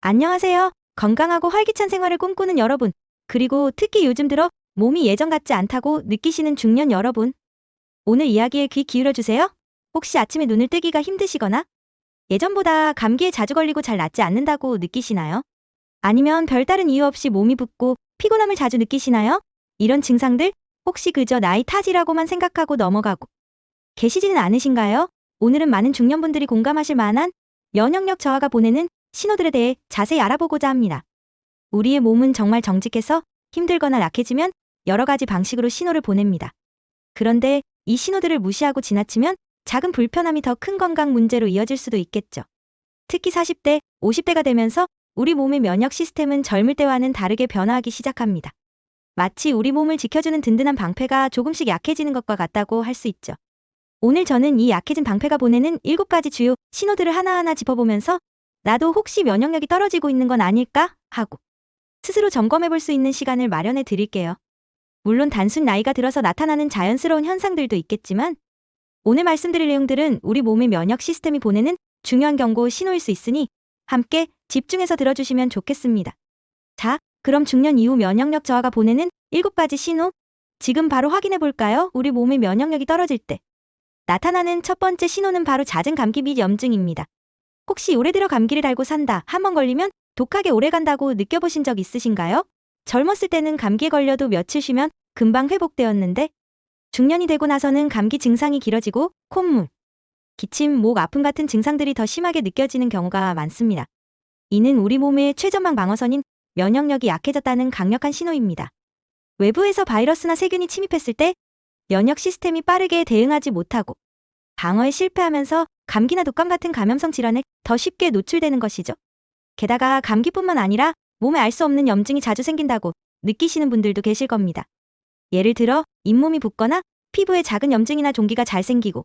안녕하세요. 건강하고 활기찬 생활을 꿈꾸는 여러분, 그리고 특히 요즘 들어 몸이 예전 같지 않다고 느끼시는 중년 여러분. 오늘 이야기에 귀 기울여 주세요. 혹시 아침에 눈을 뜨기가 힘드시거나 예전보다 감기에 자주 걸리고 잘 낫지 않는다고 느끼시나요? 아니면 별다른 이유 없이 몸이 붓고 피곤함을 자주 느끼시나요? 이런 증상들 혹시 그저 나이 탓이라고만 생각하고 넘어가고 계시지는 않으신가요? 오늘은 많은 중년분들이 공감하실 만한 면역력 저하가 보내는 신호들에 대해 자세히 알아보고자 합니다. 우리의 몸은 정말 정직해서 힘들거나 약해지면 여러 가지 방식으로 신호를 보냅니다. 그런데 이 신호들을 무시하고 지나치면 작은 불편함이 더 큰 건강 문제로 이어질 수도 있겠죠. 특히 40대, 50대가 되면서 우리 몸의 면역 시스템은 젊을 때와는 다르게 변화하기 시작합니다. 마치 우리 몸을 지켜주는 든든한 방패가 조금씩 약해지는 것과 같다고 할 수 있죠. 오늘 저는 이 약해진 방패가 보내는 7가지 주요 신호들을 하나하나 짚어보면서 나도 혹시 면역력이 떨어지고 있는 건 아닐까? 하고 스스로 점검해 볼 수 있는 시간을 마련해 드릴게요. 물론 단순 나이가 들어서 나타나는 자연스러운 현상들도 있겠지만 오늘 말씀드릴 내용들은 우리 몸의 면역 시스템이 보내는 중요한 경고 신호일 수 있으니 함께 집중해서 들어주시면 좋겠습니다. 자, 그럼 중년 이후 면역력 저하가 보내는 7가지 신호 지금 바로 확인해 볼까요? 우리 몸의 면역력이 떨어질 때 나타나는 첫 번째 신호는 바로 잦은 감기 및 염증입니다. 혹시 올해 들어 감기를 달고 산다, 한 번 걸리면 독하게 오래 간다고 느껴보신 적 있으신가요? 젊었을 때는 감기에 걸려도 며칠 쉬면 금방 회복되었는데 중년이 되고 나서는 감기 증상이 길어지고 콧물, 기침, 목 아픔 같은 증상들이 더 심하게 느껴지는 경우가 많습니다. 이는 우리 몸의 최전방 방어선인 면역력이 약해졌다는 강력한 신호입니다. 외부에서 바이러스나 세균이 침입했을 때 면역 시스템이 빠르게 대응하지 못하고 방어에 실패하면서 감기나 독감 같은 감염성 질환에 더 쉽게 노출되는 것이죠. 게다가 감기뿐만 아니라 몸에 알 수 없는 염증이 자주 생긴다고 느끼시는 분들도 계실 겁니다. 예를 들어 잇몸이 붓거나 피부에 작은 염증이나 종기가 잘 생기고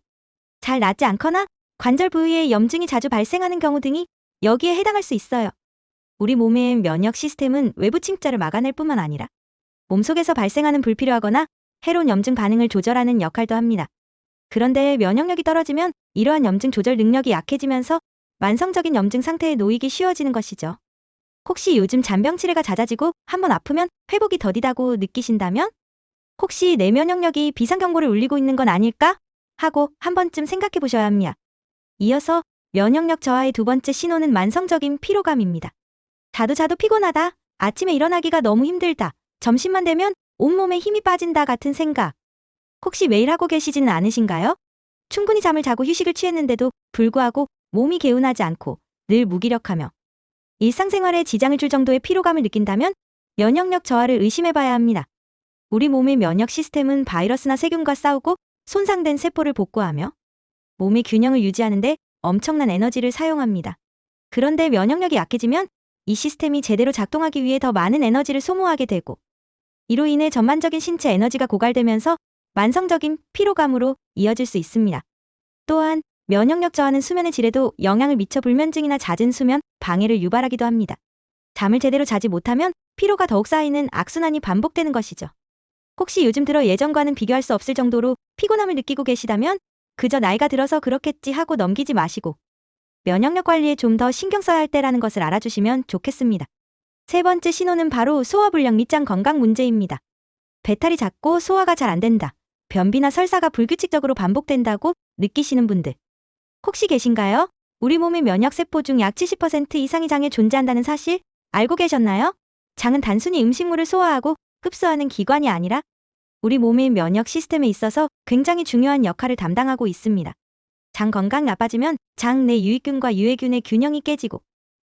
잘 낫지 않거나 관절 부위에 염증이 자주 발생하는 경우 등이 여기에 해당할 수 있어요. 우리 몸의 면역 시스템은 외부 침입자를 막아낼 뿐만 아니라 몸속에서 발생하는 불필요하거나 해로운 염증 반응을 조절하는 역할도 합니다. 그런데 면역력이 떨어지면 이러한 염증 조절 능력이 약해지면서 만성적인 염증 상태에 놓이기 쉬워지는 것이죠. 혹시 요즘 잔병 치레가 잦아지고 한번 아프면 회복이 더디다고 느끼신다면 혹시 내 면역력이 비상경보를 울리고 있는 건 아닐까? 하고 한 번쯤 생각해 보셔야 합니다. 이어서 면역력 저하의 두 번째 신호는 만성적인 피로감입니다. 자도 피곤하다, 아침에 일어나기가 너무 힘들다, 점심만 되면 온몸에 힘이 빠진다 같은 생각. 혹시 매일 하고 계시지는 않으신가요? 충분히 잠을 자고 휴식을 취했는데도 불구하고 몸이 개운하지 않고 늘 무기력하며 일상생활에 지장을 줄 정도의 피로감을 느낀다면 면역력 저하를 의심해봐야 합니다. 우리 몸의 면역 시스템은 바이러스나 세균과 싸우고 손상된 세포를 복구하며 몸의 균형을 유지하는데 엄청난 에너지를 사용합니다. 그런데 면역력이 약해지면 이 시스템이 제대로 작동하기 위해 더 많은 에너지를 소모하게 되고 이로 인해 전반적인 신체 에너지가 고갈되면서 만성적인 피로감으로 이어질 수 있습니다. 또한 면역력 저하는 수면의 질에도 영향을 미쳐 불면증이나 잦은 수면 방해를 유발하기도 합니다. 잠을 제대로 자지 못하면 피로가 더욱 쌓이는 악순환이 반복되는 것이죠. 혹시 요즘 들어 예전과는 비교할 수 없을 정도로 피곤함을 느끼고 계시다면 그저 나이가 들어서 그렇겠지 하고 넘기지 마시고 면역력 관리에 좀 더 신경 써야 할 때라는 것을 알아주시면 좋겠습니다. 세 번째 신호는 바로 소화불량 및 장 건강 문제입니다. 배탈이 잦고 소화가 잘 안 된다, 변비나 설사가 불규칙적으로 반복된다고 느끼시는 분들 혹시 계신가요? 우리 몸의 면역세포 중 약 70% 이상이 장에 존재한다는 사실 알고 계셨나요? 장은 단순히 음식물을 소화하고 흡수하는 기관이 아니라 우리 몸의 면역 시스템에 있어서 굉장히 중요한 역할을 담당하고 있습니다. 장 건강이 나빠지면 장 내 유익균과 유해균의 균형이 깨지고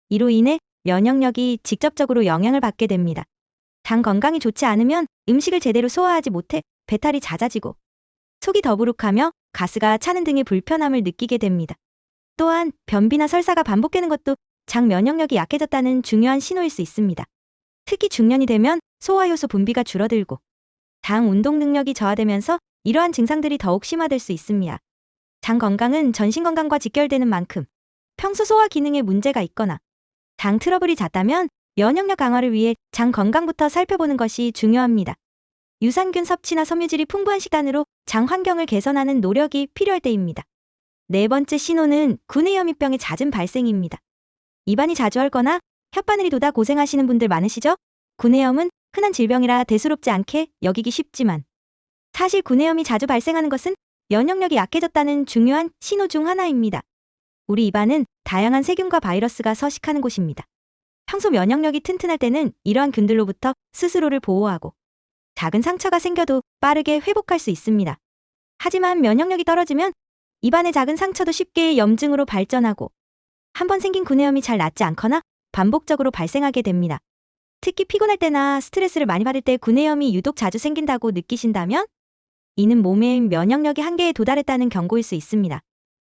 이로 인해 면역력이 직접적으로 영향을 받게 됩니다. 장 건강이 좋지 않으면 음식을 제대로 소화하지 못해 배탈이 잦아지고 속이 더부룩하며 가스가 차는 등의 불편함을 느끼게 됩니다. 또한 변비나 설사가 반복되는 것도 장 면역력이 약해졌다는 중요한 신호일 수 있습니다. 특히 중년이 되면 소화효소 분비가 줄어들고 장 운동 능력이 저하되면서 이러한 증상들이 더욱 심화될 수 있습니다. 장 건강은 전신 건강과 직결되는 만큼 평소 소화 기능에 문제가 있거나 장 트러블이 잦다면 면역력 강화를 위해 장 건강부터 살펴보는 것이 중요합니다. 유산균 섭취나 섬유질이 풍부한 식단으로 장 환경을 개선하는 노력이 필요할 때입니다. 네 번째 신호는 구내염이병의 잦은 발생입니다. 입안이 자주 헐거나 혓바늘이 돋아 고생하시는 분들 많으시죠? 구내염은 흔한 질병이라 대수롭지 않게 여기기 쉽지만 사실 구내염이 자주 발생하는 것은 면역력이 약해졌다는 중요한 신호 중 하나입니다. 우리 입안은 다양한 세균과 바이러스가 서식하는 곳입니다. 평소 면역력이 튼튼할 때는 이러한 균들로부터 스스로를 보호하고 작은 상처가 생겨도 빠르게 회복할 수 있습니다. 하지만 면역력이 떨어지면 입안의 작은 상처도 쉽게 염증으로 발전하고 한번 생긴 구내염이 잘 낫지 않거나 반복적으로 발생하게 됩니다. 특히 피곤할 때나 스트레스를 많이 받을 때 구내염이 유독 자주 생긴다고 느끼신다면 이는 몸의 면역력이 한계에 도달했다는 경고일 수 있습니다.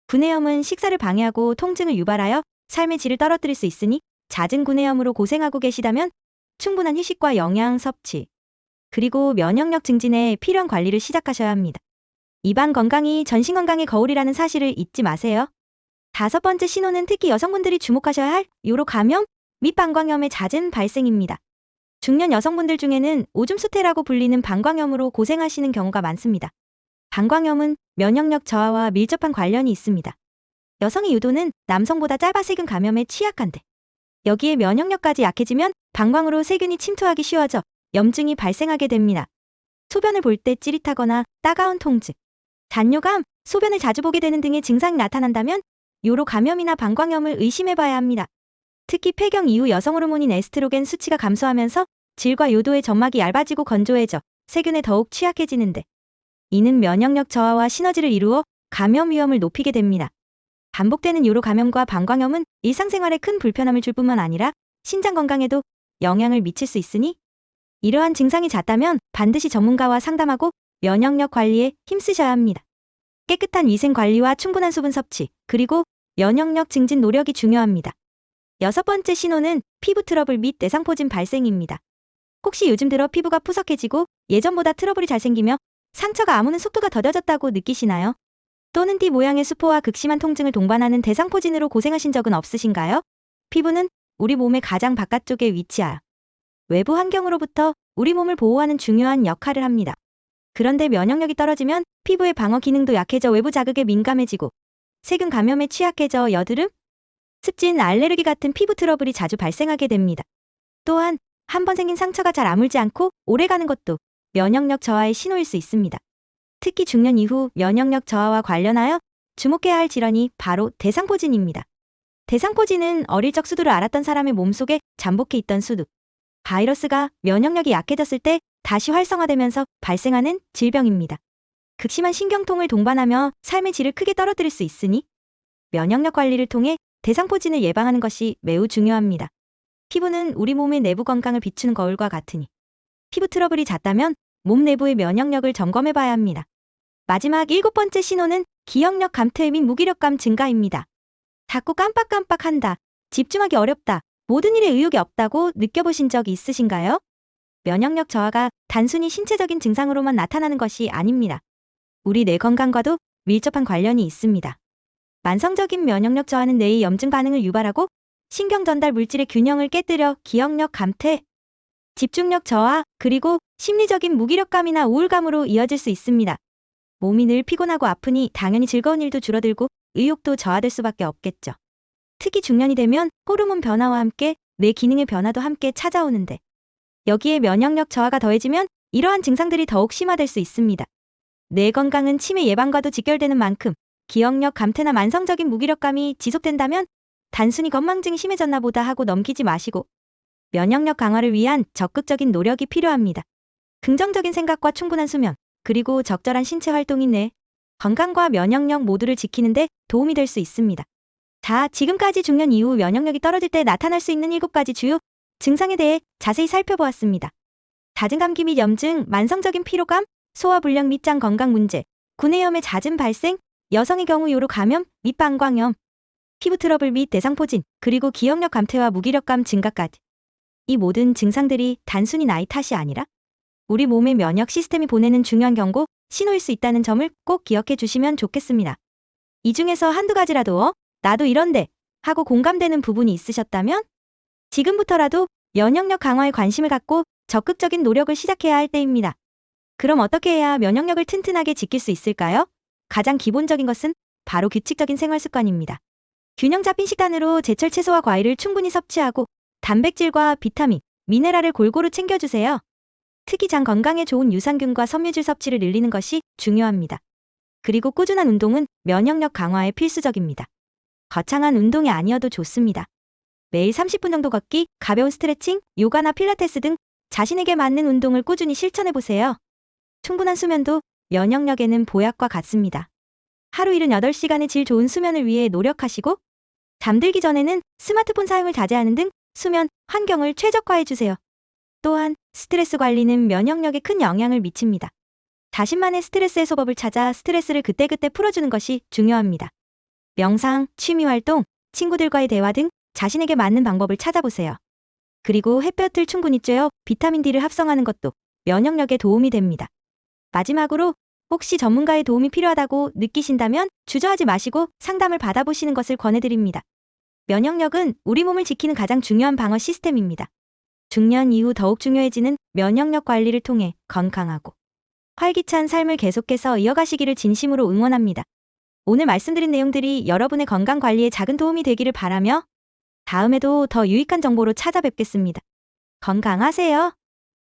구내염은 식사를 방해하고 통증을 유발하여 삶의 질을 떨어뜨릴 수 있으니 잦은 구내염으로 고생하고 계시다면 충분한 휴식과 영양 섭취, 그리고 면역력 증진에 필요한 관리를 시작하셔야 합니다. 입안 건강이 전신 건강의 거울이라는 사실을 잊지 마세요. 5번째 신호는 특히 여성분들이 주목하셔야 할 요로 감염 및 방광염의 잦은 발생입니다. 중년 여성분들 중에는 오줌 수태라고 불리는 방광염으로 고생하시는 경우가 많습니다. 방광염은 면역력 저하와 밀접한 관련이 있습니다. 여성의 유도는 남성보다 짧아 세균 감염에 취약한데 여기에 면역력까지 약해지면 방광으로 세균이 침투하기 쉬워져 염증이 발생하게 됩니다. 소변을 볼 때 찌릿하거나 따가운 통증, 잔뇨감, 소변을 자주 보게 되는 등의 증상이 나타난다면 요로 감염이나 방광염을 의심해봐야 합니다. 특히 폐경 이후 여성 호르몬인 에스트로겐 수치가 감소하면서 질과 요도의 점막이 얇아지고 건조해져 세균에 더욱 취약해지는데 이는 면역력 저하와 시너지를 이루어 감염 위험을 높이게 됩니다. 반복되는 요로 감염과 방광염은 일상생활에 큰 불편함을 줄 뿐만 아니라 신장 건강에도 영향을 미칠 수 있으니 이러한 증상이 잦다면 반드시 전문가와 상담하고 면역력 관리에 힘쓰셔야 합니다. 깨끗한 위생 관리와 충분한 수분 섭취, 그리고 면역력 증진 노력이 중요합니다. 6번째 신호는 피부 트러블 및 대상포진 발생입니다. 혹시 요즘 들어 피부가 푸석해지고 예전보다 트러블이 잘 생기며 상처가 아무는 속도가 더뎌졌다고 느끼시나요? 또는 띠 모양의 수포와 극심한 통증을 동반하는 대상포진으로 고생하신 적은 없으신가요? 피부는 우리 몸의 가장 바깥쪽에 위치하여 외부 환경으로부터 우리 몸을 보호하는 중요한 역할을 합니다. 그런데 면역력이 떨어지면 피부의 방어 기능도 약해져 외부 자극에 민감해지고 세균 감염에 취약해져 여드름, 습진, 알레르기 같은 피부 트러블이 자주 발생하게 됩니다. 또한 한번 생긴 상처가 잘 아물지 않고 오래가는 것도 면역력 저하의 신호일 수 있습니다. 특히 중년 이후 면역력 저하와 관련하여 주목해야 할 질환이 바로 대상포진입니다. 대상포진은 어릴 적 수두를 앓았던 사람의 몸속에 잠복해 있던 수두, 바이러스가 면역력이 약해졌을 때 다시 활성화되면서 발생하는 질병입니다. 극심한 신경통을 동반하며 삶의 질을 크게 떨어뜨릴 수 있으니 면역력 관리를 통해 대상포진을 예방하는 것이 매우 중요합니다. 피부는 우리 몸의 내부 건강을 비추는 거울과 같으니 피부 트러블이 잦다면 몸 내부의 면역력을 점검해봐야 합니다. 마지막 7번째 신호는 기억력 감퇴 및 무기력감 증가입니다. 자꾸 깜빡깜빡한다, 집중하기 어렵다, 모든 일에 의욕이 없다고 느껴보신 적이 있으신가요? 면역력 저하가 단순히 신체적인 증상으로만 나타나는 것이 아닙니다. 우리 뇌 건강과도 밀접한 관련이 있습니다. 만성적인 면역력 저하는 뇌의 염증 반응을 유발하고 신경 전달 물질의 균형을 깨뜨려 기억력 감퇴, 집중력 저하, 그리고 심리적인 무기력감이나 우울감으로 이어질 수 있습니다. 몸이 늘 피곤하고 아프니 당연히 즐거운 일도 줄어들고 의욕도 저하될 수밖에 없겠죠. 특히 중년이 되면 호르몬 변화와 함께 뇌 기능의 변화도 함께 찾아오는데 여기에 면역력 저하가 더해지면 이러한 증상들이 더욱 심화될 수 있습니다. 뇌 건강은 치매 예방과도 직결되는 만큼 기억력 감퇴나 만성적인 무기력감이 지속된다면 단순히 건망증이 심해졌나 보다 하고 넘기지 마시고 면역력 강화를 위한 적극적인 노력이 필요합니다. 긍정적인 생각과 충분한 수면, 그리고 적절한 신체 활동이 뇌 건강과 면역력 모두를 지키는 데 도움이 될 수 있습니다. 자, 지금까지 중년 이후 면역력이 떨어질 때 나타날 수 있는 7가지 주요 증상에 대해 자세히 살펴보았습니다. 잦은 감기 및 염증, 만성적인 피로감, 소화불량 및 장 건강 문제, 구내염의 잦은 발생, 여성의 경우 요로 감염 및 방광염, 피부 트러블 및 대상포진, 그리고 기억력 감퇴와 무기력감 증가까지. 이 모든 증상들이 단순히 나이 탓이 아니라 우리 몸의 면역 시스템이 보내는 중요한 경고, 신호일 수 있다는 점을 꼭 기억해 주시면 좋겠습니다. 이 중에서 한두 가지라도 나도 이런데 하고 공감되는 부분이 있으셨다면 지금부터라도 면역력 강화에 관심을 갖고 적극적인 노력을 시작해야 할 때입니다. 그럼 어떻게 해야 면역력을 튼튼하게 지킬 수 있을까요? 가장 기본적인 것은 바로 규칙적인 생활 습관입니다. 균형 잡힌 식단으로 제철 채소와 과일을 충분히 섭취하고 단백질과 비타민, 미네랄을 골고루 챙겨주세요. 특히 장 건강에 좋은 유산균과 섬유질 섭취를 늘리는 것이 중요합니다. 그리고 꾸준한 운동은 면역력 강화에 필수적입니다. 거창한 운동이 아니어도 좋습니다. 매일 30분 정도 걷기, 가벼운 스트레칭, 요가나 필라테스 등 자신에게 맞는 운동을 꾸준히 실천해보세요. 충분한 수면도 면역력에는 보약과 같습니다. 하루 78시간의 질 좋은 수면을 위해 노력하시고, 잠들기 전에는 스마트폰 사용을 자제하는 등 수면 환경을 최적화해주세요. 또한 스트레스 관리는 면역력에 큰 영향을 미칩니다. 자신만의 스트레스 해소법을 찾아 스트레스를 그때그때 풀어주는 것이 중요합니다. 명상, 취미활동, 친구들과의 대화 등 자신에게 맞는 방법을 찾아보세요. 그리고 햇볕을 충분히 쬐어 비타민 D를 합성하는 것도 면역력에 도움이 됩니다. 마지막으로 혹시 전문가의 도움이 필요하다고 느끼신다면 주저하지 마시고 상담을 받아보시는 것을 권해드립니다. 면역력은 우리 몸을 지키는 가장 중요한 방어 시스템입니다. 중년 이후 더욱 중요해지는 면역력 관리를 통해 건강하고 활기찬 삶을 계속해서 이어가시기를 진심으로 응원합니다. 오늘 말씀드린 내용들이 여러분의 건강 관리에 작은 도움이 되기를 바라며 다음에도 더 유익한 정보로 찾아뵙겠습니다. 건강하세요.